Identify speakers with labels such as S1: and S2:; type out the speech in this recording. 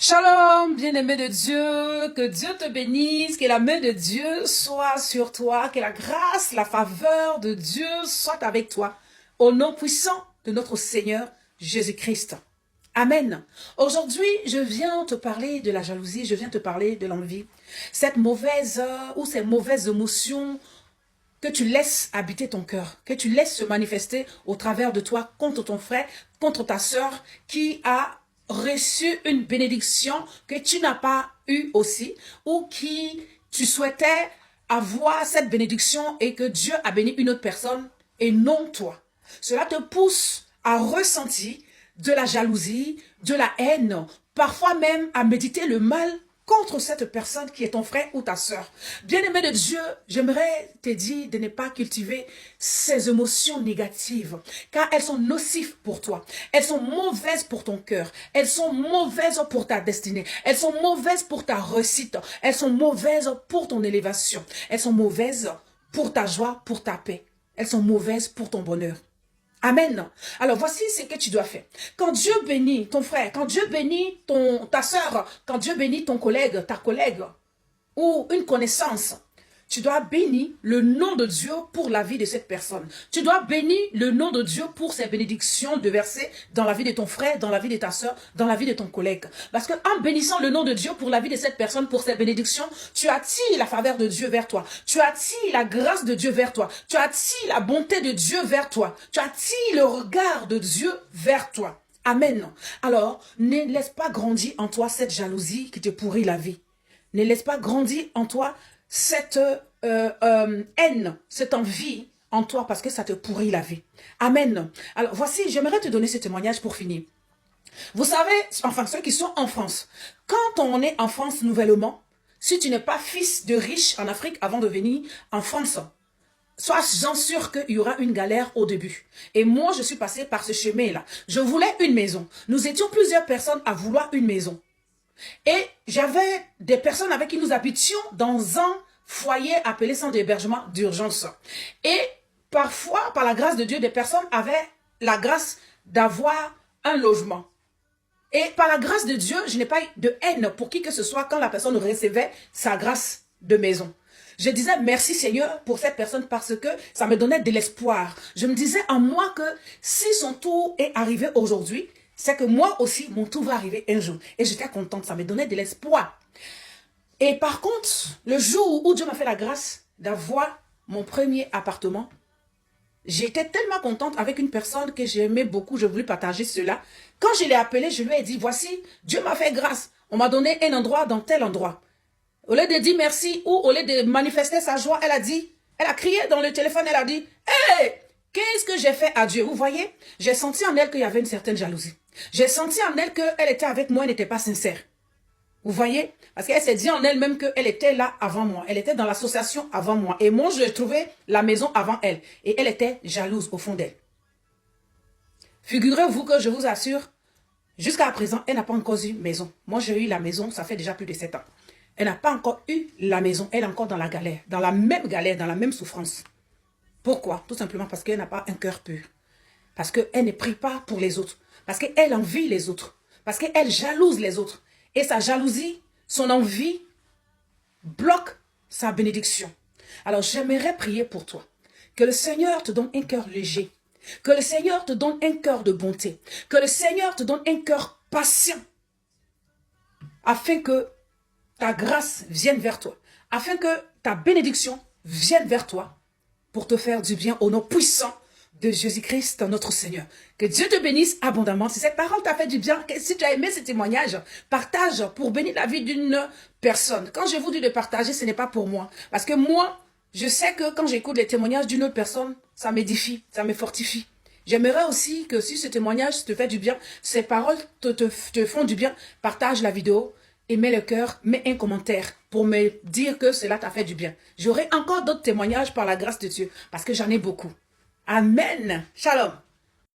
S1: Shalom, bien-aimé de Dieu, que Dieu te bénisse, que la main de Dieu soit sur toi, que la grâce, la faveur de Dieu soit avec toi, au nom puissant de notre Seigneur Jésus-Christ. Amen. Aujourd'hui, je viens te parler de la jalousie, je viens te parler de l'envie. Cette mauvaise ou ces mauvaises émotions que tu laisses habiter ton cœur, que tu laisses se manifester au travers de toi contre ton frère, contre ta sœur qui a reçu une bénédiction que tu n'as pas eue aussi, ou qui tu souhaitais avoir cette bénédiction et que Dieu a béni une autre personne et non toi. Cela te pousse à ressentir de la jalousie, de la haine, parfois même à méditer le mal contre cette personne qui est ton frère ou ta sœur. Bien-aimé de Dieu, j'aimerais te dire de ne pas cultiver ces émotions négatives, car elles sont nocives pour toi. Elles sont mauvaises pour ton cœur. Elles sont mauvaises pour ta destinée. Elles sont mauvaises pour ta réussite. Elles sont mauvaises pour ton élévation. Elles sont mauvaises pour ta joie, pour ta paix. Elles sont mauvaises pour ton bonheur. Amen. Alors voici ce que tu dois faire. Quand Dieu bénit ton frère, quand Dieu bénit ta soeur, quand Dieu bénit ton collègue, ta collègue, ou une connaissance, tu dois bénir le nom de Dieu pour la vie de cette personne. Tu dois bénir le nom de Dieu pour ses bénédictions de verser dans la vie de ton frère, dans la vie de ta soeur, dans la vie de ton collègue. Parce qu'en bénissant le nom de Dieu pour la vie de cette personne, pour ses bénédictions, tu attires la faveur de Dieu vers toi. Tu attires la grâce de Dieu vers toi. Tu attires la bonté de Dieu vers toi. Tu attires le regard de Dieu vers toi. Amen. Alors, ne laisse pas grandir en toi cette jalousie qui te pourrit la vie. Ne laisse pas grandir en toi cette haine, cette envie en toi parce que ça te pourrit la vie. Amen. Alors voici, j'aimerais te donner ce témoignage pour finir. Vous savez, enfin ceux qui sont en France, quand on est en France nouvellement, si tu n'es pas fils de riche en Afrique avant de venir en France, sois-en sûr qu'il y aura une galère au début. Et moi, je suis passée par ce chemin-là. Je voulais une maison. Nous étions plusieurs personnes à vouloir une maison. Et j'avais des personnes avec qui nous habitions dans un foyer appelé centre d'hébergement d'urgence. Et parfois, par la grâce de Dieu, des personnes avaient la grâce d'avoir un logement. Et par la grâce de Dieu, je n'ai pas eu de haine pour qui que ce soit quand la personne recevait sa grâce de maison. Je disais merci Seigneur pour cette personne parce que ça me donnait de l'espoir. Je me disais en moi que si son tour est arrivé aujourd'hui, c'est que moi aussi, mon tour va arriver un jour. Et j'étais contente, ça me donnait de l'espoir. Et par contre, le jour où Dieu m'a fait la grâce d'avoir mon premier appartement, j'étais tellement contente avec une personne que j'aimais beaucoup, je voulais partager cela. Quand je l'ai appelée, je lui ai dit, voici, Dieu m'a fait grâce. On m'a donné un endroit dans tel endroit. Au lieu de dire merci ou au lieu de manifester sa joie, elle a crié dans le téléphone, elle a dit, hey, qu'est-ce que j'ai fait à Dieu? Vous voyez, j'ai senti en elle qu'il y avait une certaine jalousie. J'ai senti en elle qu'elle était avec moi, elle n'était pas sincère. Vous voyez? Parce qu'elle s'est dit en elle-même qu'elle était là avant moi. Elle était dans l'association avant moi. Et moi, je trouvais la maison avant elle. Et elle était jalouse au fond d'elle. Figurez-vous que je vous assure, jusqu'à présent, elle n'a pas encore eu maison. Moi, j'ai eu la maison, ça fait déjà plus de 7 ans. Elle n'a pas encore eu la maison. Elle est encore dans la galère, dans la même souffrance. Pourquoi? Tout simplement parce qu'elle n'a pas un cœur pur. Parce qu'elle ne prie pas pour les autres. Parce qu'elle envie les autres. Parce qu'elle jalouse les autres. Et sa jalousie, son envie, bloque sa bénédiction. Alors j'aimerais prier pour toi. Que le Seigneur te donne un cœur léger. Que le Seigneur te donne un cœur de bonté. Que le Seigneur te donne un cœur patient. Afin que ta grâce vienne vers toi. Afin que ta bénédiction vienne vers toi. Pour te faire du bien au nom puissant de Jésus-Christ, notre Seigneur. Que Dieu te bénisse abondamment. Si cette parole t'a fait du bien, si tu as aimé ce témoignage, partage pour bénir la vie d'une personne. Quand je vous dis de partager, ce n'est pas pour moi. Parce que moi, je sais que quand j'écoute les témoignages d'une autre personne, ça m'édifie, ça me fortifie. J'aimerais aussi que si ce témoignage te fait du bien, ces paroles te font du bien, partage la vidéo et mets le cœur, mets un commentaire pour me dire que cela t'a fait du bien. J'aurai encore d'autres témoignages par la grâce de Dieu parce que j'en ai beaucoup. Amen. Shalom.